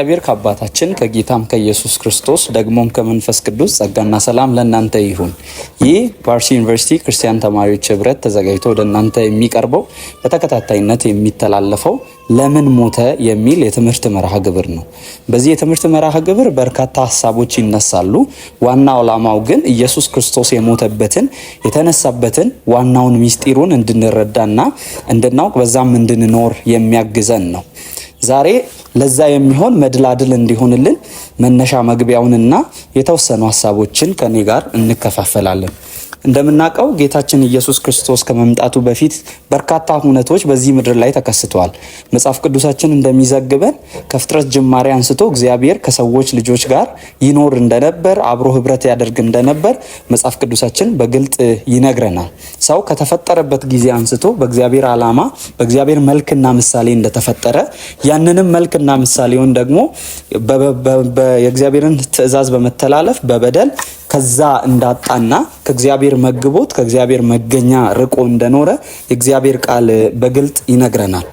እግዚአብሔር ከአባታችን ከጌታም ከኢየሱስ ክርስቶስ ደግሞም ከመንፈስ ቅዱስ ጸጋና ሰላም ለእናንተ ይሁን። ይህ ፓርሲ ዩኒቨርሲቲ ክርስቲያን ተማሪዎች ህብረት ተዘጋጅቶ ወደ እናንተ የሚቀርበው በተከታታይነት የሚተላለፈው ለምን ሞተ የሚል የትምህርት መርሃ ግብር ነው። በዚህ የትምህርት መርሃ ግብር በርካታ ሀሳቦች ይነሳሉ። ዋናው ዓላማው ግን ኢየሱስ ክርስቶስ የሞተበትን የተነሳበትን ዋናውን ሚስጢሩን እንድንረዳና እንድናውቅ በዛም እንድንኖር የሚያግዘን ነው። ዛሬ ለዛ የሚሆን መድላድል እንዲሆንልን መነሻ መግቢያውንና የተወሰኑ ሀሳቦችን ከኔ ጋር እንከፋፈላለን። እንደምናውቀው ጌታችን ኢየሱስ ክርስቶስ ከመምጣቱ በፊት በርካታ ሁነቶች በዚህ ምድር ላይ ተከስተዋል። መጽሐፍ ቅዱሳችን እንደሚዘግበን ከፍጥረት ጅማሬ አንስቶ እግዚአብሔር ከሰዎች ልጆች ጋር ይኖር እንደነበር፣ አብሮ ህብረት ያደርግ እንደነበር መጽሐፍ ቅዱሳችን በግልጥ ይነግረናል። ሰው ከተፈጠረበት ጊዜ አንስቶ በእግዚአብሔር ዓላማ በእግዚአብሔር መልክና ምሳሌ እንደተፈጠረ ያንንም መልክና ምሳሌውን ደግሞ የእግዚአብሔርን ትእዛዝ በመተላለፍ በበደል ከዛ እንዳጣና ከእግዚአብሔር መግቦት ከእግዚአብሔር መገኛ ርቆ እንደኖረ የእግዚአብሔር ቃል በግልጥ ይነግረናል።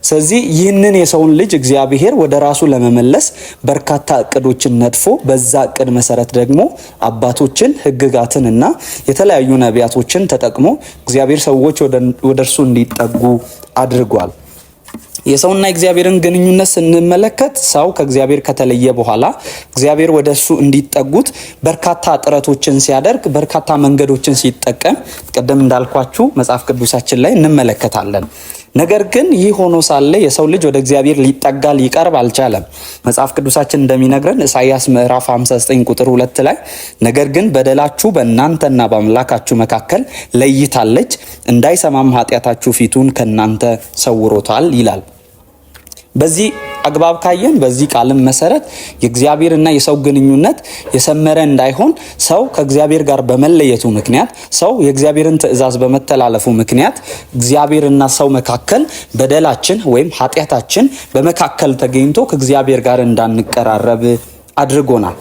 ስለዚህ ይህንን የሰውን ልጅ እግዚአብሔር ወደ ራሱ ለመመለስ በርካታ እቅዶችን ነድፎ በዛ እቅድ መሰረት ደግሞ አባቶችን ህግጋትን እና የተለያዩ ነቢያቶችን ተጠቅሞ እግዚአብሔር ሰዎች ወደ እርሱ እንዲጠጉ አድርጓል። የሰውና የእግዚአብሔርን ግንኙነት ስንመለከት ሰው ከእግዚአብሔር ከተለየ በኋላ እግዚአብሔር ወደ እሱ እንዲጠጉት በርካታ ጥረቶችን ሲያደርግ በርካታ መንገዶችን ሲጠቀም ቀደም እንዳልኳችሁ መጽሐፍ ቅዱሳችን ላይ እንመለከታለን። ነገር ግን ይህ ሆኖ ሳለ የሰው ልጅ ወደ እግዚአብሔር ሊጠጋ ሊቀርብ አልቻለም። መጽሐፍ ቅዱሳችን እንደሚነግረን ኢሳይያስ ምዕራፍ 59 ቁጥር 2 ላይ ነገር ግን በደላችሁ በእናንተና በአምላካችሁ መካከል ለይታለች፣ እንዳይሰማም ኃጢአታችሁ ፊቱን ከእናንተ ሰውሮታል ይላል። በዚህ አግባብ ካየን በዚህ ቃልም መሰረት የእግዚአብሔርና የሰው ግንኙነት የሰመረ እንዳይሆን ሰው ከእግዚአብሔር ጋር በመለየቱ ምክንያት ሰው የእግዚአብሔርን ትእዛዝ በመተላለፉ ምክንያት እግዚአብሔርና ሰው መካከል በደላችን ወይም ኃጢአታችን በመካከል ተገኝቶ ከእግዚአብሔር ጋር እንዳንቀራረብ አድርጎናል።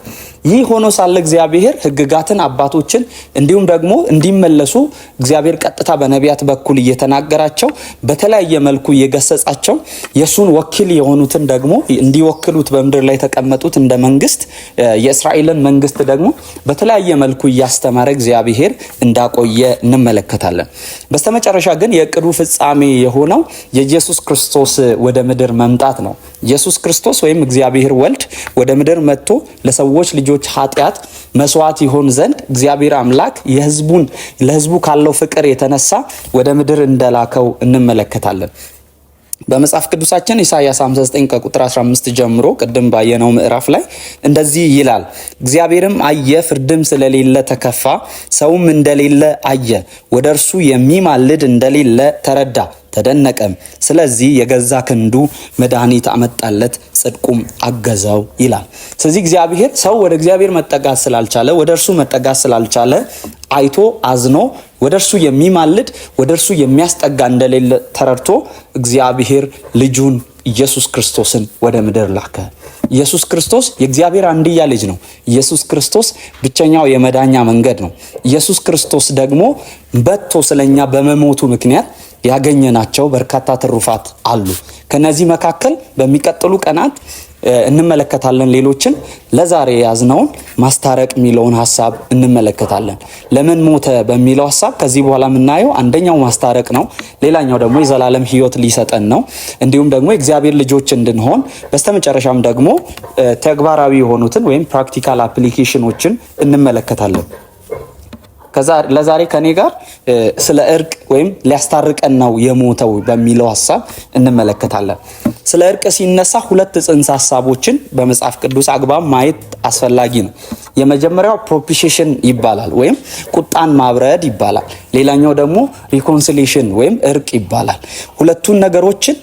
ይህ ሆኖ ሳለ እግዚአብሔር ህግጋትን አባቶችን እንዲሁም ደግሞ እንዲመለሱ እግዚአብሔር ቀጥታ በነቢያት በኩል እየተናገራቸው በተለያየ መልኩ እየገሰጻቸው የሱን ወኪል የሆኑትን ደግሞ እንዲወክሉት በምድር ላይ ተቀመጡት እንደ መንግስት የእስራኤልን መንግስት ደግሞ በተለያየ መልኩ እያስተማረ እግዚአብሔር እንዳቆየ እንመለከታለን። በስተመጨረሻ ግን የእቅዱ ፍጻሜ የሆነው የኢየሱስ ክርስቶስ ወደ ምድር መምጣት ነው። ኢየሱስ ክርስቶስ ወይም እግዚአብሔር ወልድ ወደ ምድር መጥቶ ለሰዎች ልጆች ኃጢአት መስዋዕት ይሆን ዘንድ እግዚአብሔር አምላክ ለህዝቡ ካለው ፍቅር የተነሳ ወደ ምድር እንደላከው እንመለከታለን። በመጽሐፍ ቅዱሳችን ኢሳይያስ 59 ከቁጥር 15 ጀምሮ ቅድም ባየነው ምዕራፍ ላይ እንደዚህ ይላል። እግዚአብሔርም አየ፣ ፍርድም ስለሌለ ተከፋ፣ ሰውም እንደሌለ አየ፣ ወደ እርሱ የሚማልድ እንደሌለ ተረዳ ተደነቀም። ስለዚህ የገዛ ክንዱ መድኃኒት አመጣለት፣ ጽድቁም አገዘው ይላል። ስለዚህ እግዚአብሔር ሰው ወደ እግዚአብሔር መጠጋት ስላልቻለ ወደ እርሱ መጠጋት ስላልቻለ አይቶ አዝኖ ወደ እርሱ የሚማልድ ወደ እርሱ የሚያስጠጋ እንደሌለ ተረድቶ እግዚአብሔር ልጁን ኢየሱስ ክርስቶስን ወደ ምድር ላከ። ኢየሱስ ክርስቶስ የእግዚአብሔር አንድያ ልጅ ነው። ኢየሱስ ክርስቶስ ብቸኛው የመዳኛ መንገድ ነው። ኢየሱስ ክርስቶስ ደግሞ በቶ ስለኛ በመሞቱ ምክንያት ያገኘናቸው በርካታ ትሩፋት አሉ። ከነዚህ መካከል በሚቀጥሉ ቀናት እንመለከታለን። ሌሎችን ለዛሬ ያዝነውን ማስታረቅ የሚለውን ሐሳብ እንመለከታለን። ለምን ሞተ በሚለው ሐሳብ ከዚህ በኋላ የምናየው አንደኛው ማስታረቅ ነው። ሌላኛው ደግሞ የዘላለም ሕይወት ሊሰጠን ነው። እንዲሁም ደግሞ የእግዚአብሔር ልጆች እንድንሆን በስተመጨረሻም ደግሞ ተግባራዊ የሆኑትን ወይም ፕራክቲካል አፕሊኬሽኖችን እንመለከታለን። ለዛሬ ከኔ ጋር ስለ እርቅ ወይም ሊያስታርቀን ነው የሞተው በሚለው ሐሳብ እንመለከታለን። ስለ እርቅ ሲነሳ ሁለት ጽንሰ ሐሳቦችን በመጽሐፍ ቅዱስ አግባብ ማየት አስፈላጊ ነው። የመጀመሪያው ፕሮፒሺዬሽን ይባላል ወይም ቁጣን ማብረድ ይባላል። ሌላኛው ደግሞ ሪኮንሲሊዬሽን ወይም እርቅ ይባላል። ሁለቱን ነገሮችን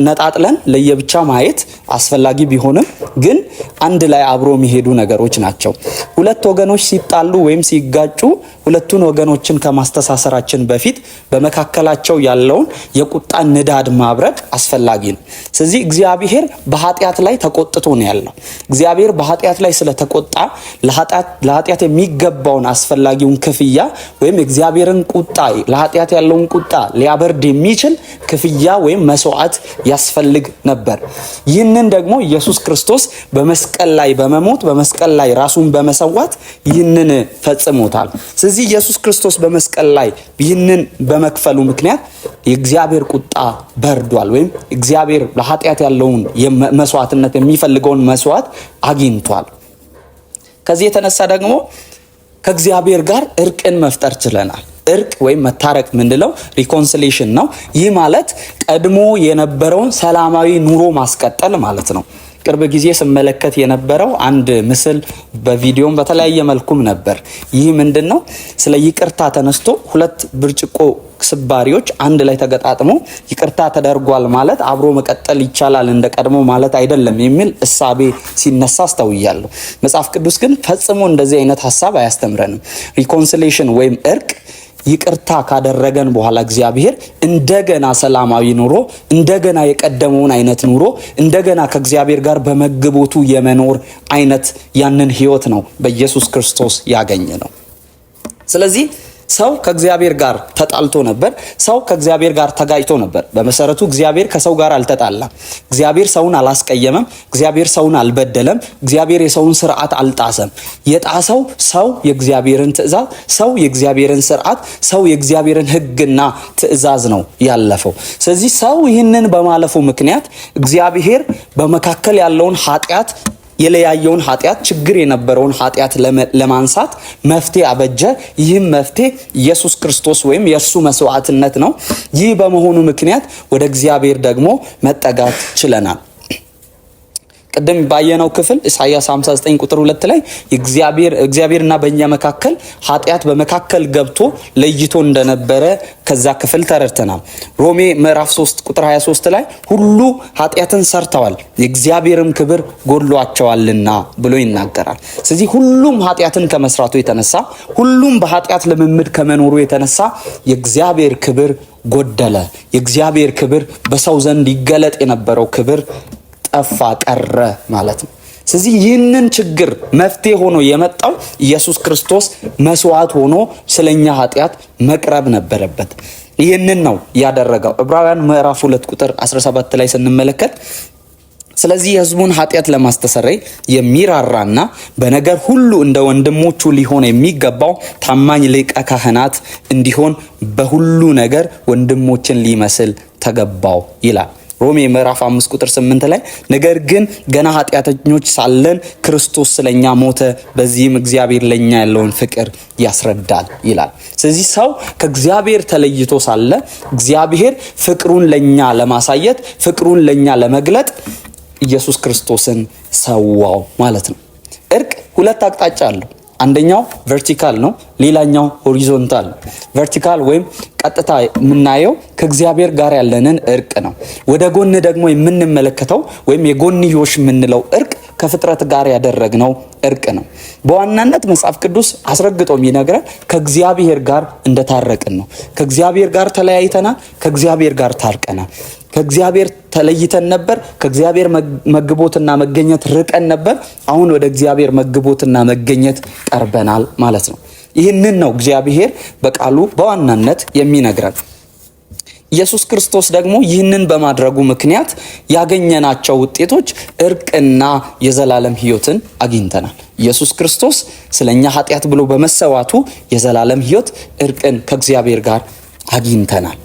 ነጣጥለን ለየብቻ ማየት አስፈላጊ ቢሆንም ግን አንድ ላይ አብሮ የሚሄዱ ነገሮች ናቸው። ሁለት ወገኖች ሲጣሉ ወይም ሲጋጩ ሁለቱን ወገኖችን ከማስተሳሰራችን በፊት በመካከላቸው ያለውን የቁጣ ንዳድ ማብረድ አስፈላጊ ነው። ስለዚህ እግዚአብሔር በኃጢአት ላይ ተቆጥቶ ነው ያለው። እግዚአብሔር በኃጢአት ላይ ስለተቆጣ ለኃጢአት የሚገባውን አስፈላጊውን ክፍያ ወይም እግዚአብሔርን ቁጣ ለኃጢአት ያለውን ቁጣ ሊያበርድ የሚችል ክፍያ ወይም መስዋዕት ያስፈልግ ነበር። ይህንን ደግሞ ኢየሱስ ክርስቶስ በመስቀል ላይ በመሞት በመስቀል ላይ ራሱን በመሰዋት ይህንን ፈጽሞታል። ስለዚህ ኢየሱስ ክርስቶስ በመስቀል ላይ ይህንን በመክፈሉ ምክንያት የእግዚአብሔር ቁጣ በርዷል፣ ወይም እግዚአብሔር ለኃጢአት ያለውን መስዋዕትነት የሚፈልገውን መስዋዕት አግኝቷል። ከዚህ የተነሳ ደግሞ ከእግዚአብሔር ጋር እርቅን መፍጠር ችለናል። እርቅ ወይም መታረቅ ምንለው ሪኮንሲሌሽን ነው። ይህ ማለት ቀድሞ የነበረውን ሰላማዊ ኑሮ ማስቀጠል ማለት ነው። ቅርብ ጊዜ ስመለከት የነበረው አንድ ምስል በቪዲዮም በተለያየ መልኩም ነበር። ይህ ምንድነው? ስለ ይቅርታ ተነስቶ ሁለት ብርጭቆ ስባሪዎች አንድ ላይ ተገጣጥሞ ይቅርታ ተደርጓል ማለት አብሮ መቀጠል ይቻላል እንደ ቀድሞ ማለት አይደለም የሚል እሳቤ ሲነሳ አስተውያለሁ። መጽሐፍ ቅዱስ ግን ፈጽሞ እንደዚህ አይነት ሐሳብ አያስተምረንም። ሪኮንሲሌሽን ወይም እርቅ ይቅርታ ካደረገን በኋላ እግዚአብሔር እንደገና ሰላማዊ ኑሮ፣ እንደገና የቀደመውን አይነት ኑሮ፣ እንደገና ከእግዚአብሔር ጋር በመግቦቱ የመኖር አይነት ያንን ህይወት ነው በኢየሱስ ክርስቶስ ያገኘ ነው። ስለዚህ ሰው ከእግዚአብሔር ጋር ተጣልቶ ነበር። ሰው ከእግዚአብሔር ጋር ተጋጭቶ ነበር። በመሰረቱ እግዚአብሔር ከሰው ጋር አልተጣላም። እግዚአብሔር ሰውን አላስቀየመም። እግዚአብሔር ሰውን አልበደለም። እግዚአብሔር የሰውን ስርዓት አልጣሰም። የጣሰው ሰው የእግዚአብሔርን ትእዛዝ፣ ሰው የእግዚአብሔርን ስርዓት፣ ሰው የእግዚአብሔርን ህግና ትእዛዝ ነው ያለፈው። ስለዚህ ሰው ይህንን በማለፉ ምክንያት እግዚአብሔር በመካከል ያለውን ኃጢአት የለያየውን ኃጢአት ችግር የነበረውን ኃጢአት ለማንሳት መፍትሄ አበጀ። ይህም መፍትሄ ኢየሱስ ክርስቶስ ወይም የእርሱ መስዋዕትነት ነው። ይህ በመሆኑ ምክንያት ወደ እግዚአብሔር ደግሞ መጠጋት ችለናል። ቅድም ባየነው ክፍል ኢሳይያስ 59 ቁጥር 2 ላይ እግዚአብሔርና በእኛ መካከል ኃጢአት በመካከል ገብቶ ለይቶ እንደነበረ ከዛ ክፍል ተረድተናል። ሮሜ ምዕራፍ 3 ቁጥር 23 ላይ ሁሉ ኃጢአትን ሰርተዋል የእግዚአብሔርም ክብር ጎድሏቸዋልና ብሎ ይናገራል። ስለዚህ ሁሉም ኃጢአትን ከመስራቱ የተነሳ ሁሉም በኃጢአት ልምምድ ከመኖሩ የተነሳ የእግዚአብሔር ክብር ጎደለ። የእግዚአብሔር ክብር በሰው ዘንድ ይገለጥ የነበረው ክብር ጠፋ ቀረ ማለት ነው። ስለዚህ ይህንን ችግር መፍትሄ ሆኖ የመጣው ኢየሱስ ክርስቶስ መስዋዕት ሆኖ ስለኛ ኃጢአት መቅረብ ነበረበት። ይህንን ነው ያደረገው። ዕብራውያን ምዕራፍ 2 ቁጥር 17 ላይ ስንመለከት ስለዚህ የሕዝቡን ኃጢአት ለማስተሰረይ የሚራራና በነገር ሁሉ እንደ ወንድሞቹ ሊሆን የሚገባው ታማኝ ሊቀ ካህናት እንዲሆን በሁሉ ነገር ወንድሞችን ሊመስል ተገባው ይላል። ሮሜ ምዕራፍ 5 ቁጥር 8 ላይ ነገር ግን ገና ኃጢአተኞች ሳለን ክርስቶስ ስለኛ ሞተ፣ በዚህም እግዚአብሔር ለኛ ያለውን ፍቅር ያስረዳል ይላል። ስለዚህ ሰው ከእግዚአብሔር ተለይቶ ሳለ እግዚአብሔር ፍቅሩን ለኛ ለማሳየት ፍቅሩን ለኛ ለመግለጥ ኢየሱስ ክርስቶስን ሰዋው ማለት ነው። እርቅ ሁለት አቅጣጫ አለው። አንደኛው ቨርቲካል ነው፣ ሌላኛው ሆሪዞንታል ነው። ቨርቲካል ወይም ቀጥታ የምናየው ከእግዚአብሔር ጋር ያለንን እርቅ ነው። ወደ ጎን ደግሞ የምንመለከተው ወይም የጎንዮሽ የምንለው እርቅ ከፍጥረት ጋር ያደረግነው እርቅ ነው። በዋናነት መጽሐፍ ቅዱስ አስረግጦ የሚነግረን ከእግዚአብሔር ጋር እንደታረቅን ነው። ከእግዚአብሔር ጋር ተለያይተናል፣ ከእግዚአብሔር ጋር ታርቀናል። ከእግዚአብሔር ተለይተን ነበር፣ ከእግዚአብሔር መግቦትና መገኘት ርቀን ነበር። አሁን ወደ እግዚአብሔር መግቦትና መገኘት ቀርበናል ማለት ነው። ይህንን ነው እግዚአብሔር በቃሉ በዋናነት የሚነግረን። ኢየሱስ ክርስቶስ ደግሞ ይህንን በማድረጉ ምክንያት ያገኘናቸው ውጤቶች እርቅና የዘላለም ሕይወትን አግኝተናል። ኢየሱስ ክርስቶስ ስለኛ ኃጢአት ብሎ በመሰዋቱ የዘላለም ሕይወት እርቅን ከእግዚአብሔር ጋር አግኝተናል።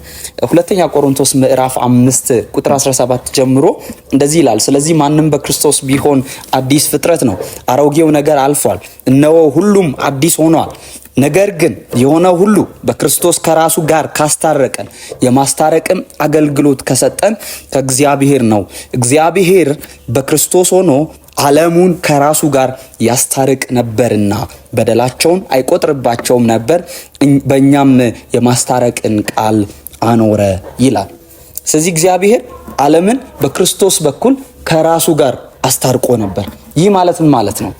ሁለተኛ ቆሮንቶስ ምዕራፍ 5 ቁጥር 17 ጀምሮ እንደዚህ ይላል። ስለዚህ ማንም በክርስቶስ ቢሆን አዲስ ፍጥረት ነው፣ አሮጌው ነገር አልፏል፣ እነሆ ሁሉም አዲስ ሆኗል። ነገር ግን የሆነ ሁሉ በክርስቶስ ከራሱ ጋር ካስታረቀን የማስታረቅም አገልግሎት ከሰጠን ከእግዚአብሔር ነው። እግዚአብሔር በክርስቶስ ሆኖ ዓለሙን ከራሱ ጋር ያስታርቅ ነበርና በደላቸውን አይቆጥርባቸውም ነበር፣ በእኛም የማስታረቅን ቃል አኖረ ይላል። ስለዚህ እግዚአብሔር ዓለምን በክርስቶስ በኩል ከራሱ ጋር አስታርቆ ነበር። ይህ ማለት ምን ማለት ነው?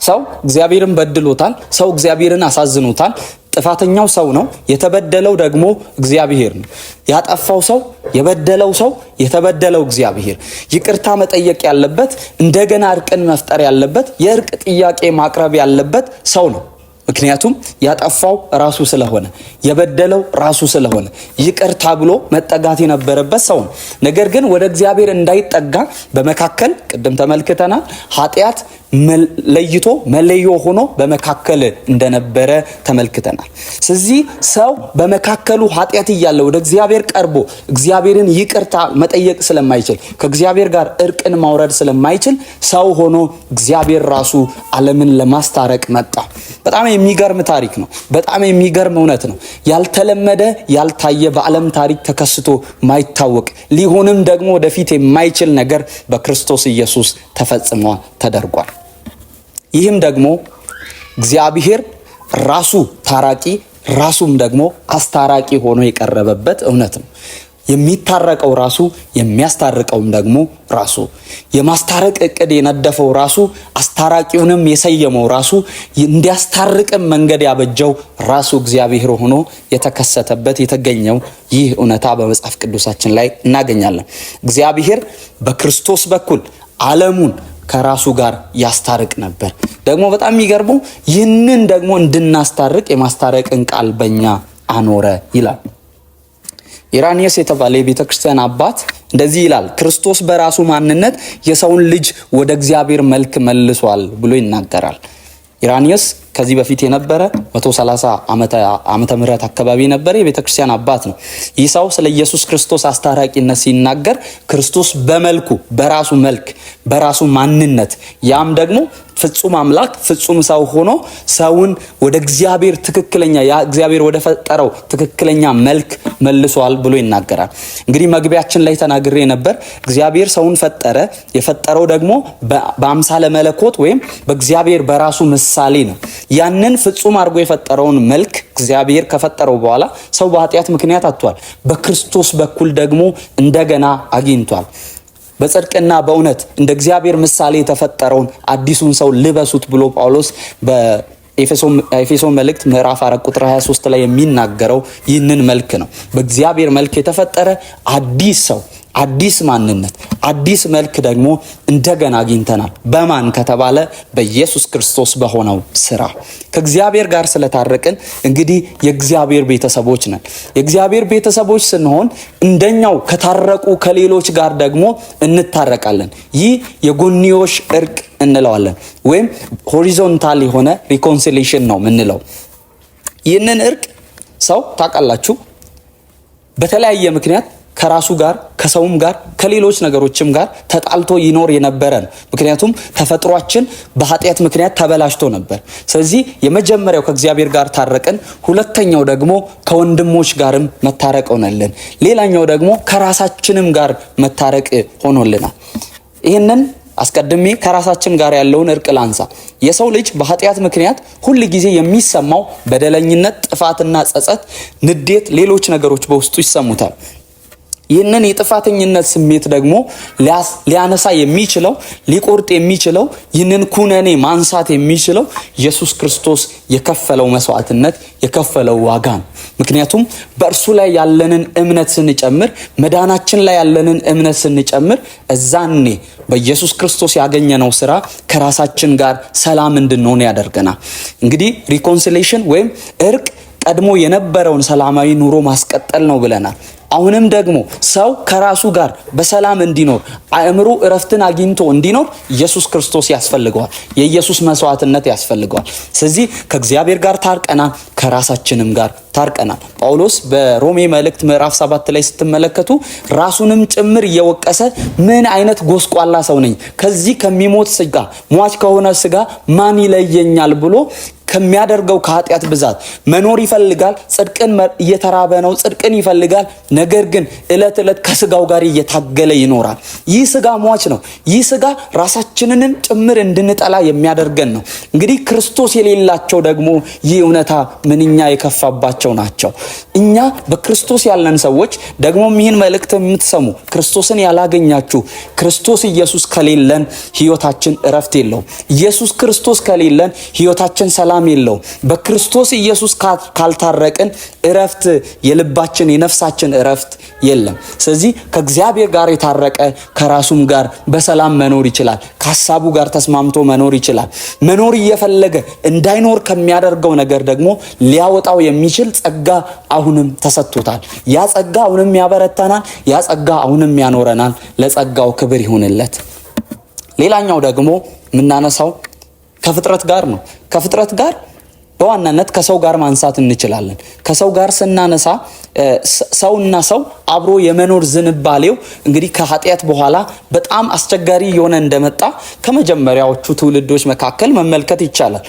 ሰው እግዚአብሔርን በድሎታል። ሰው እግዚአብሔርን አሳዝኖታል። ጥፋተኛው ሰው ነው፣ የተበደለው ደግሞ እግዚአብሔር ነው። ያጠፋው ሰው፣ የበደለው ሰው፣ የተበደለው እግዚአብሔር። ይቅርታ መጠየቅ ያለበት፣ እንደገና እርቅን መፍጠር ያለበት፣ የእርቅ ጥያቄ ማቅረብ ያለበት ሰው ነው። ምክንያቱም ያጠፋው ራሱ ስለሆነ፣ የበደለው ራሱ ስለሆነ ይቅርታ ብሎ መጠጋት የነበረበት ሰው ነው። ነገር ግን ወደ እግዚአብሔር እንዳይጠጋ በመካከል ቅድም ተመልክተናል፣ ኃጢአት ለይቶ መለዮ ሆኖ በመካከል እንደነበረ ተመልክተናል። ስለዚህ ሰው በመካከሉ ኃጢአት እያለ ወደ እግዚአብሔር ቀርቦ እግዚአብሔርን ይቅርታ መጠየቅ ስለማይችል፣ ከእግዚአብሔር ጋር እርቅን ማውረድ ስለማይችል ሰው ሆኖ እግዚአብሔር ራሱ ዓለምን ለማስታረቅ መጣ። በጣም የሚገርም ታሪክ ነው። በጣም የሚገርም እውነት ነው። ያልተለመደ ያልታየ፣ በዓለም ታሪክ ተከስቶ ማይታወቅ፣ ሊሆንም ደግሞ ወደፊት የማይችል ነገር በክርስቶስ ኢየሱስ ተፈጽሟል፣ ተደርጓል። ይህም ደግሞ እግዚአብሔር ራሱ ታራቂ፣ ራሱም ደግሞ አስታራቂ ሆኖ የቀረበበት እውነት ነው። የሚታረቀው ራሱ፣ የሚያስታርቀውም ደግሞ ራሱ፣ የማስታረቅ እቅድ የነደፈው ራሱ፣ አስታራቂውንም የሰየመው ራሱ፣ እንዲያስታርቅም መንገድ ያበጀው ራሱ እግዚአብሔር ሆኖ የተከሰተበት የተገኘው ይህ እውነታ በመጽሐፍ ቅዱሳችን ላይ እናገኛለን። እግዚአብሔር በክርስቶስ በኩል ዓለሙን ከራሱ ጋር ያስታርቅ ነበር። ደግሞ በጣም የሚገርመው ይህንን ደግሞ እንድናስታርቅ የማስታረቅን ቃል በእኛ አኖረ ይላል። ኢራኒየስ የተባለ የቤተ ክርስቲያን አባት እንደዚህ ይላል። ክርስቶስ በራሱ ማንነት የሰውን ልጅ ወደ እግዚአብሔር መልክ መልሷል ብሎ ይናገራል። ኢራኒየስ ከዚህ በፊት የነበረ 130 ዓመተ ምህረት አካባቢ የነበረ የቤተ ክርስቲያን አባት ነው። ይህ ሰው ስለ ኢየሱስ ክርስቶስ አስታራቂነት ሲናገር ክርስቶስ በመልኩ በራሱ መልክ በራሱ ማንነት ያም ደግሞ ፍጹም አምላክ ፍጹም ሰው ሆኖ ሰውን ወደ እግዚአብሔር ትክክለኛ እግዚአብሔር ወደ ፈጠረው ትክክለኛ መልክ መልሷል ብሎ ይናገራል። እንግዲህ መግቢያችን ላይ ተናግሬ ነበር። እግዚአብሔር ሰውን ፈጠረ። የፈጠረው ደግሞ በአምሳለ መለኮት ወይም በእግዚአብሔር በራሱ ምሳሌ ነው። ያንን ፍጹም አድርጎ የፈጠረውን መልክ እግዚአብሔር ከፈጠረው በኋላ ሰው በኃጢአት ምክንያት አጥቷል። በክርስቶስ በኩል ደግሞ እንደገና አግኝቷል። በጽድቅና በእውነት እንደ እግዚአብሔር ምሳሌ የተፈጠረውን አዲሱን ሰው ልበሱት ብሎ ጳውሎስ በኤፌሶን መልእክት ምዕራፍ 4 ቁጥር 23 ላይ የሚናገረው ይህንን መልክ ነው። በእግዚአብሔር መልክ የተፈጠረ አዲስ ሰው፣ አዲስ ማንነት፣ አዲስ መልክ ደግሞ እንደገና አግኝተናል። በማን ከተባለ በኢየሱስ ክርስቶስ በሆነው ስራ ከእግዚአብሔር ጋር ስለታረቅን እንግዲህ የእግዚአብሔር ቤተሰቦች ነን። የእግዚአብሔር ቤተሰቦች ስንሆን እንደኛው ከታረቁ ከሌሎች ጋር ደግሞ እንታረቃለን። ይህ የጎንዮሽ እርቅ እንለዋለን፣ ወይም ሆሪዞንታል የሆነ ሪኮንሲሌሽን ነው ምንለው። ይህንን እርቅ ሰው ታውቃላችሁ በተለያየ ምክንያት ከራሱ ጋር ከሰውም ጋር ከሌሎች ነገሮችም ጋር ተጣልቶ ይኖር የነበረ ነው። ምክንያቱም ተፈጥሯችን በኃጢአት ምክንያት ተበላሽቶ ነበር። ስለዚህ የመጀመሪያው ከእግዚአብሔር ጋር ታረቅን። ሁለተኛው ደግሞ ከወንድሞች ጋርም መታረቅ ሆነልን። ሌላኛው ደግሞ ከራሳችንም ጋር መታረቅ ሆኖልናል። ይህንን አስቀድሜ ከራሳችን ጋር ያለውን እርቅ ላንሳ። የሰው ልጅ በኃጢአት ምክንያት ሁል ጊዜ የሚሰማው በደለኝነት፣ ጥፋትና ጸጸት፣ ንዴት፣ ሌሎች ነገሮች በውስጡ ይሰሙታል። ይህንን የጥፋተኝነት ስሜት ደግሞ ሊያነሳ የሚችለው ሊቆርጥ የሚችለው ይህንን ኩነኔ ማንሳት የሚችለው ኢየሱስ ክርስቶስ የከፈለው መስዋዕትነት የከፈለው ዋጋ ነው። ምክንያቱም በእርሱ ላይ ያለንን እምነት ስንጨምር፣ መዳናችን ላይ ያለንን እምነት ስንጨምር እዛኔ በኢየሱስ ክርስቶስ ያገኘነው ስራ ከራሳችን ጋር ሰላም እንድንሆን ያደርገናል። እንግዲህ ሪኮንሲሌሽን ወይም እርቅ ቀድሞ የነበረውን ሰላማዊ ኑሮ ማስቀጠል ነው ብለናል። አሁንም ደግሞ ሰው ከራሱ ጋር በሰላም እንዲኖር አእምሮ እረፍትን አግኝቶ እንዲኖር ኢየሱስ ክርስቶስ ያስፈልገዋል። የኢየሱስ መስዋዕትነት ያስፈልገዋል። ስለዚህ ከእግዚአብሔር ጋር ታርቀናል፣ ከራሳችንም ጋር ታርቀናል። ጳውሎስ በሮሜ መልእክት ምዕራፍ 7 ላይ ስትመለከቱ ራሱንም ጭምር እየወቀሰ ምን አይነት ጎስቋላ ሰው ነኝ፣ ከዚህ ከሚሞት ስጋ ሟች ከሆነ ስጋ ማን ይለየኛል ብሎ ከሚያደርገው ከኃጢአት ብዛት መኖር ይፈልጋል። ጽድቅን እየተራበ ነው፣ ጽድቅን ይፈልጋል። ነገር ግን ዕለት ዕለት ከስጋው ጋር እየታገለ ይኖራል። ይህ ስጋ ሟች ነው። ይህ ስጋ ራሳችንንም ጭምር እንድንጠላ የሚያደርገን ነው። እንግዲህ ክርስቶስ የሌላቸው ደግሞ ይህ እውነታ ምንኛ የከፋባቸው ናቸው። እኛ በክርስቶስ ያለን ሰዎች ደግሞ ይህን መልእክት የምትሰሙ ክርስቶስን ያላገኛችሁ ክርስቶስ ኢየሱስ ከሌለን ሕይወታችን እረፍት የለውም። ኢየሱስ ክርስቶስ ከሌለን ሕይወታችን ሰላም የለውም። በክርስቶስ ኢየሱስ ካልታረቅን እረፍት የልባችን የነፍሳችን እረፍት የለም። ስለዚህ ከእግዚአብሔር ጋር የታረቀ ከራሱም ጋር በሰላም መኖር ይችላል። ከሐሳቡ ጋር ተስማምቶ መኖር ይችላል። መኖር እየፈለገ እንዳይኖር ከሚያደርገው ነገር ደግሞ ሊያወጣው የሚችል ጸጋ አሁንም ተሰጥቶታል። ያ ጸጋ አሁንም ያበረታናል። ያ ጸጋ አሁንም ያኖረናል። ለጸጋው ክብር ይሁንለት። ሌላኛው ደግሞ የምናነሳው ከፍጥረት ጋር ነው። ከፍጥረት ጋር በዋናነት ከሰው ጋር ማንሳት እንችላለን። ከሰው ጋር ስናነሳ ሰውና ሰው አብሮ የመኖር ዝንባሌው እንግዲህ ከኃጢአት በኋላ በጣም አስቸጋሪ የሆነ እንደመጣ ከመጀመሪያዎቹ ትውልዶች መካከል መመልከት ይቻላል።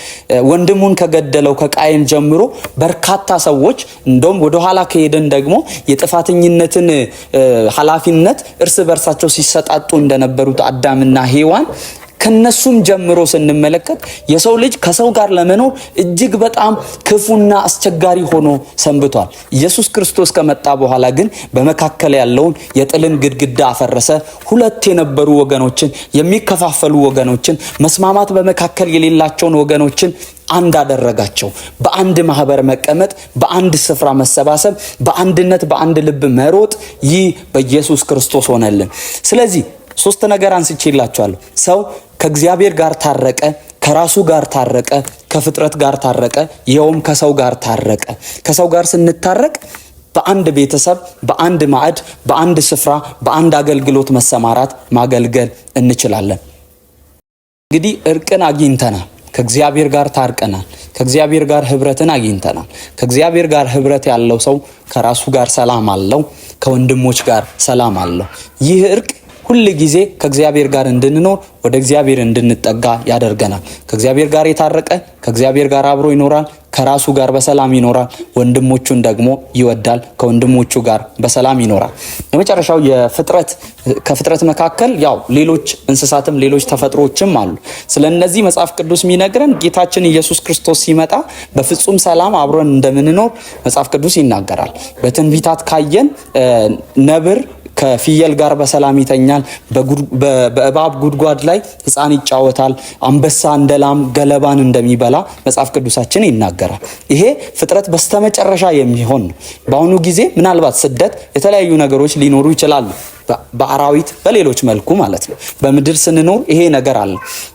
ወንድሙን ከገደለው ከቃየን ጀምሮ በርካታ ሰዎች እንደውም ወደ ኋላ ከሄደን ደግሞ የጥፋተኝነትን ኃላፊነት እርስ በርሳቸው ሲሰጣጡ እንደነበሩት አዳምና ሔዋን ከነሱም ጀምሮ ስንመለከት የሰው ልጅ ከሰው ጋር ለመኖር እጅግ በጣም ክፉና አስቸጋሪ ሆኖ ሰንብቷል። ኢየሱስ ክርስቶስ ከመጣ በኋላ ግን በመካከል ያለውን የጥልን ግድግዳ አፈረሰ። ሁለት የነበሩ ወገኖችን፣ የሚከፋፈሉ ወገኖችን፣ መስማማት በመካከል የሌላቸውን ወገኖችን አንድ አደረጋቸው። በአንድ ማህበር መቀመጥ፣ በአንድ ስፍራ መሰባሰብ፣ በአንድነት በአንድ ልብ መሮጥ፣ ይህ በኢየሱስ ክርስቶስ ሆነልን። ስለዚህ ሶስት ነገር አንስቼላችኋለሁ። ሰው ከእግዚአብሔር ጋር ታረቀ፣ ከራሱ ጋር ታረቀ፣ ከፍጥረት ጋር ታረቀ፣ ይኸውም ከሰው ጋር ታረቀ። ከሰው ጋር ስንታረቅ በአንድ ቤተሰብ፣ በአንድ ማዕድ፣ በአንድ ስፍራ፣ በአንድ አገልግሎት መሰማራት ማገልገል እንችላለን። እንግዲህ እርቅን አግኝተናል። ከእግዚአብሔር ጋር ታርቀናል። ከእግዚአብሔር ጋር ህብረትን አግኝተናል። ከእግዚአብሔር ጋር ህብረት ያለው ሰው ከራሱ ጋር ሰላም አለው፣ ከወንድሞች ጋር ሰላም አለው። ይህ እርቅ ሁል ጊዜ ከእግዚአብሔር ጋር እንድንኖር ወደ እግዚአብሔር እንድንጠጋ ያደርገናል። ከእግዚአብሔር ጋር የታረቀ ከእግዚአብሔር ጋር አብሮ ይኖራል፣ ከራሱ ጋር በሰላም ይኖራል፣ ወንድሞቹን ደግሞ ይወዳል፣ ከወንድሞቹ ጋር በሰላም ይኖራል። የመጨረሻው ከፍጥረት መካከል ያው ሌሎች እንስሳትም ሌሎች ተፈጥሮችም አሉ። ስለነዚህ መጽሐፍ ቅዱስ የሚነግረን ጌታችን ኢየሱስ ክርስቶስ ሲመጣ በፍጹም ሰላም አብሮን እንደምንኖር መጽሐፍ ቅዱስ ይናገራል። በትንቢታት ካየን ነብር ከፍየል ጋር በሰላም ይተኛል፣ በእባብ ጉድጓድ ላይ ሕፃን ይጫወታል፣ አንበሳ እንደ ላም ገለባን እንደሚበላ መጽሐፍ ቅዱሳችን ይናገራል። ይሄ ፍጥረት በስተመጨረሻ የሚሆን ነው። በአሁኑ ጊዜ ምናልባት ስደት፣ የተለያዩ ነገሮች ሊኖሩ ይችላሉ፣ በአራዊት በሌሎች መልኩ ማለት ነው። በምድር ስንኖር ይሄ ነገር አለ።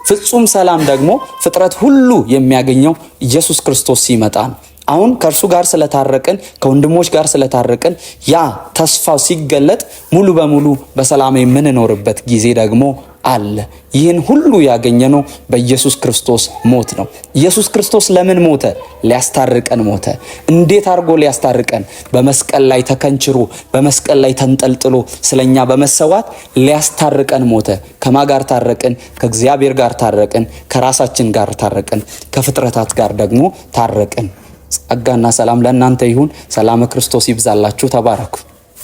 ፍጹም ሰላም ደግሞ ፍጥረት ሁሉ የሚያገኘው ኢየሱስ ክርስቶስ ሲመጣ ነው። አሁን ከእርሱ ጋር ስለታረቅን፣ ከወንድሞች ጋር ስለታረቅን ያ ተስፋው ሲገለጥ ሙሉ በሙሉ በሰላም የምንኖርበት ጊዜ ደግሞ አለ። ይህን ሁሉ ያገኘነው በኢየሱስ ክርስቶስ ሞት ነው። ኢየሱስ ክርስቶስ ለምን ሞተ? ሊያስታርቀን ሞተ። እንዴት አድርጎ ሊያስታርቀን? በመስቀል ላይ ተከንችሮ፣ በመስቀል ላይ ተንጠልጥሎ ስለኛ በመሰዋት ሊያስታርቀን ሞተ። ከማ ጋር ታረቅን? ከእግዚአብሔር ጋር ታረቅን፣ ከራሳችን ጋር ታረቅን፣ ከፍጥረታት ጋር ደግሞ ታረቅን። ጸጋና ሰላም ለእናንተ ይሁን። ሰላም ክርስቶስ ይብዛላችሁ። ተባረኩ።